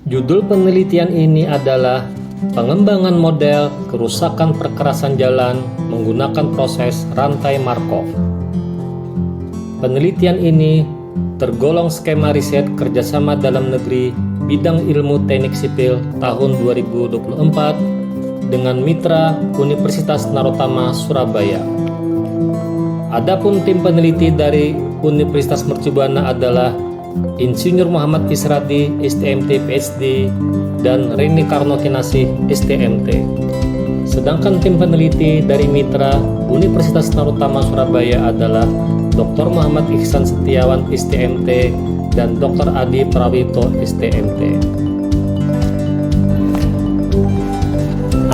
Judul penelitian ini adalah Pengembangan Model Kerusakan Perkerasan Jalan Menggunakan Proses Rantai Markov. Penelitian ini tergolong skema riset kerjasama dalam negeri bidang ilmu teknik sipil tahun 2024 dengan mitra Universitas Narotama Surabaya. Adapun tim peneliti dari Universitas Mercubuana adalah Insinyur Muhammad Isradi, STMT PhD, dan Reni Karno Kinasih, STMT. Sedangkan tim peneliti dari mitra Universitas Narotama Surabaya adalah Dr. Muhammad Ihsan Setiawan, STMT, dan Dr. Adi Prawito, STMT.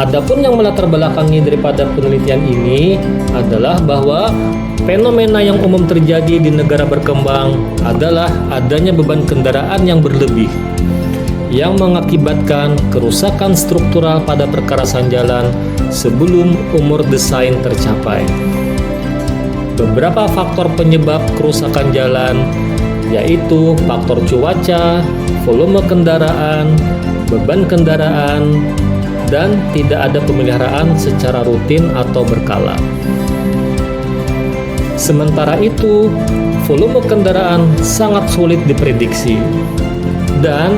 Adapun yang melatar belakangi daripada penelitian ini adalah bahwa fenomena yang umum terjadi di negara berkembang adalah adanya beban kendaraan yang berlebih yang mengakibatkan kerusakan struktural pada perkerasan jalan sebelum umur desain tercapai. Beberapa faktor penyebab kerusakan jalan yaitu faktor cuaca, volume kendaraan, beban kendaraan, dan tidak ada pemeliharaan secara rutin atau berkala. Sementara itu, volume kendaraan sangat sulit diprediksi. Dan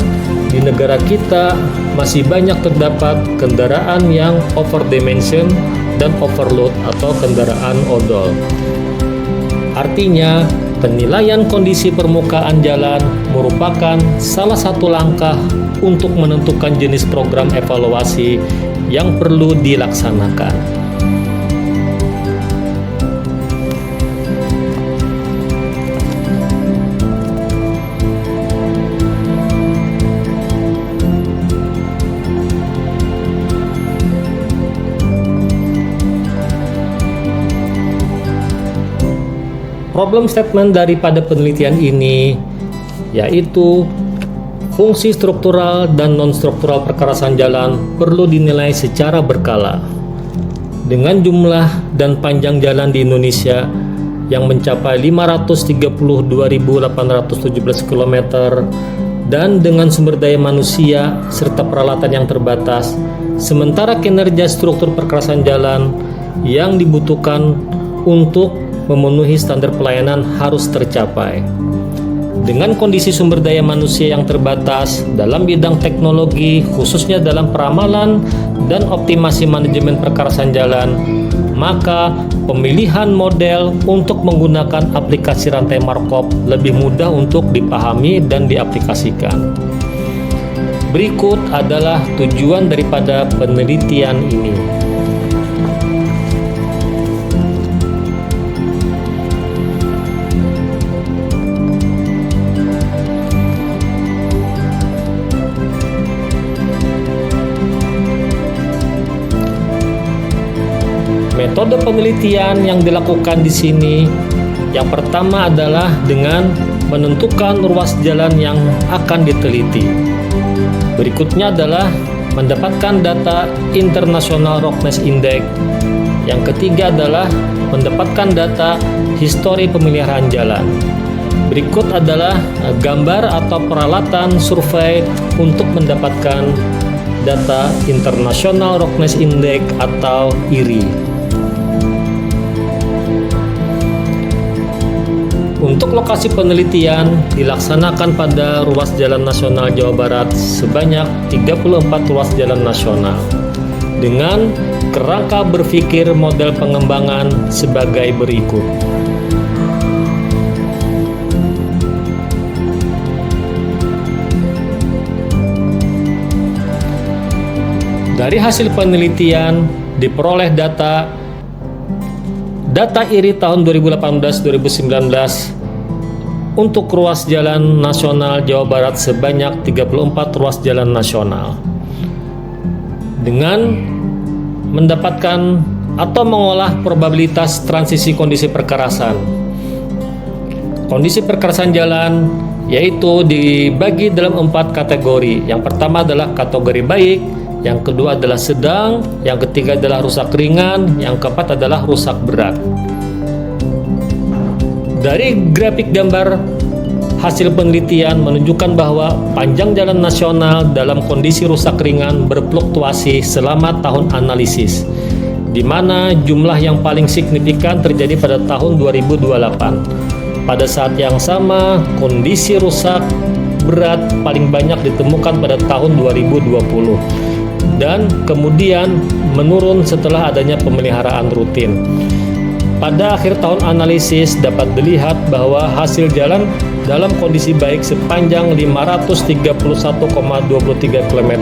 di negara kita masih banyak terdapat kendaraan yang overdimension dan overload atau kendaraan odol. Artinya, penilaian kondisi permukaan jalan merupakan salah satu langkah untuk menentukan jenis program evaluasi yang perlu dilaksanakan. Problem statement daripada penelitian ini yaitu fungsi struktural dan non-struktural perkerasan jalan perlu dinilai secara berkala. Dengan jumlah dan panjang jalan di Indonesia yang mencapai 532.817 km dan dengan sumber daya manusia serta peralatan yang terbatas, sementara kinerja struktur perkerasan jalan yang dibutuhkan untuk memenuhi standar pelayanan harus tercapai. Dengan kondisi sumber daya manusia yang terbatas dalam bidang teknologi, khususnya dalam peramalan dan optimasi manajemen perkerasan jalan, maka pemilihan model untuk menggunakan aplikasi rantai Markov lebih mudah untuk dipahami dan diaplikasikan. Berikut adalah tujuan daripada penelitian ini. Metode penelitian yang dilakukan di sini, yang pertama adalah dengan menentukan ruas jalan yang akan diteliti. Berikutnya adalah mendapatkan data International Roughness Index. Yang ketiga adalah mendapatkan data histori pemeliharaan jalan. Berikut adalah gambar atau peralatan survei untuk mendapatkan data International Roughness Index atau IRI. Untuk lokasi penelitian dilaksanakan pada ruas jalan nasional Jawa Barat sebanyak 34 ruas jalan nasional dengan kerangka berpikir model pengembangan sebagai berikut. Dari hasil penelitian diperoleh data IRI tahun 2018-2019 untuk ruas jalan nasional Jawa Barat sebanyak 34 ruas jalan nasional dengan mendapatkan atau mengolah probabilitas transisi kondisi perkerasan. Kondisi perkerasan jalan yaitu dibagi dalam 4 kategori. Yang pertama adalah kategori baik, yang kedua adalah sedang, yang ketiga adalah rusak ringan, yang keempat adalah rusak berat. Dari grafik gambar hasil penelitian menunjukkan bahwa panjang jalan nasional dalam kondisi rusak ringan berfluktuasi selama tahun analisis, di mana jumlah yang paling signifikan terjadi pada tahun 2028. Pada saat yang sama, kondisi rusak berat paling banyak ditemukan pada tahun 2020 dan kemudian menurun setelah adanya pemeliharaan rutin. Pada akhir tahun analisis dapat dilihat bahwa hasil jalan dalam kondisi baik sepanjang 531,23 km,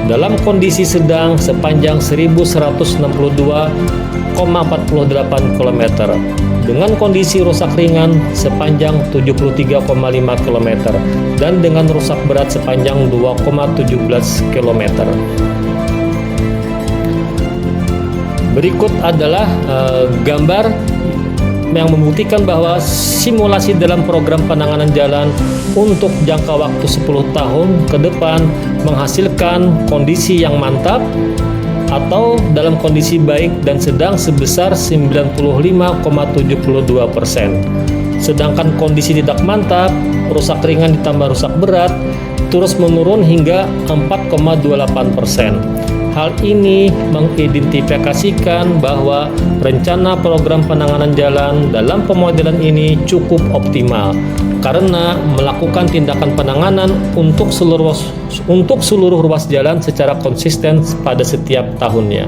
dalam kondisi sedang sepanjang 1162,48 km, dengan kondisi rusak ringan sepanjang 73,5 km, dan dengan rusak berat sepanjang 2,17 km. Berikut adalah gambar yang membuktikan bahwa simulasi dalam program penanganan jalan untuk jangka waktu 10 tahun ke depan menghasilkan kondisi yang mantap atau dalam kondisi baik dan sedang sebesar 95,72%. Sedangkan kondisi tidak mantap, rusak ringan ditambah rusak berat, terus menurun hingga 4,28%. Hal ini mengidentifikasikan bahwa rencana program penanganan jalan dalam pemodelan ini cukup optimal karena melakukan tindakan penanganan untuk seluruh ruas jalan secara konsisten pada setiap tahunnya.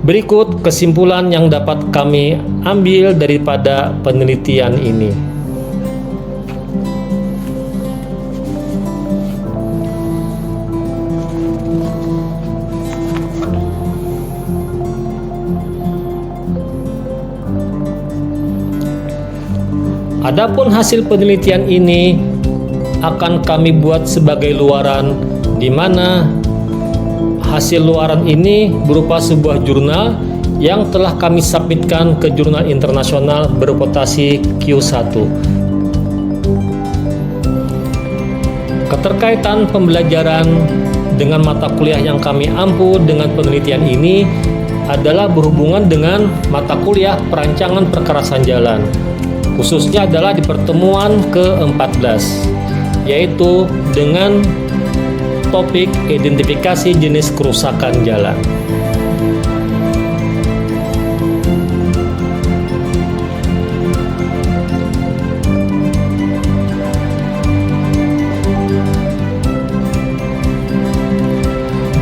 Berikut kesimpulan yang dapat kami ambil daripada penelitian ini. Adapun hasil penelitian ini akan kami buat sebagai luaran, di mana hasil luaran ini berupa sebuah jurnal yang telah kami submitkan ke jurnal internasional berreputasi Q1. Keterkaitan pembelajaran dengan mata kuliah yang kami ampu dengan penelitian ini adalah berhubungan dengan mata kuliah perancangan perkerasan jalan, khususnya adalah di pertemuan ke-14, yaitu dengan topik identifikasi jenis kerusakan jalan.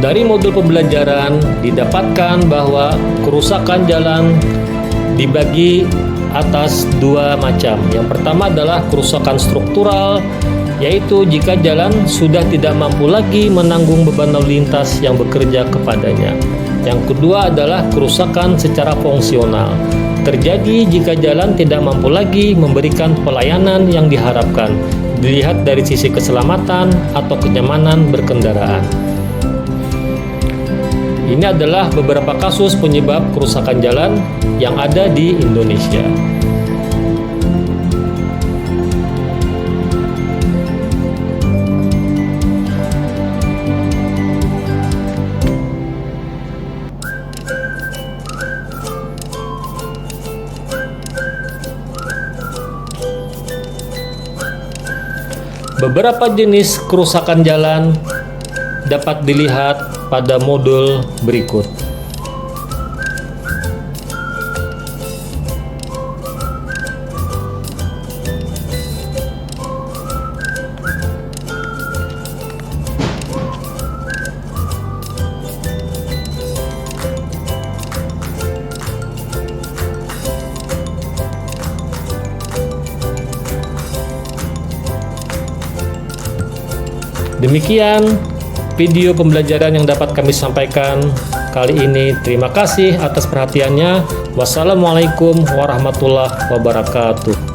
Dari modul pembelajaran didapatkan bahwa kerusakan jalan dibagi atas dua macam. Yang pertama adalah kerusakan struktural, yaitu jika jalan sudah tidak mampu lagi menanggung beban lalu lintas yang bekerja kepadanya. Yang kedua adalah kerusakan secara fungsional, terjadi jika jalan tidak mampu lagi memberikan pelayanan yang diharapkan, dilihat dari sisi keselamatan atau kenyamanan berkendaraan. Ini adalah beberapa kasus penyebab kerusakan jalan yang ada di Indonesia. Beberapa jenis kerusakan jalan dapat dilihat pada modul berikut. Demikian video pembelajaran yang dapat kami sampaikan kali ini. Terima kasih atas perhatiannya. Wassalamualaikum warahmatullahi wabarakatuh.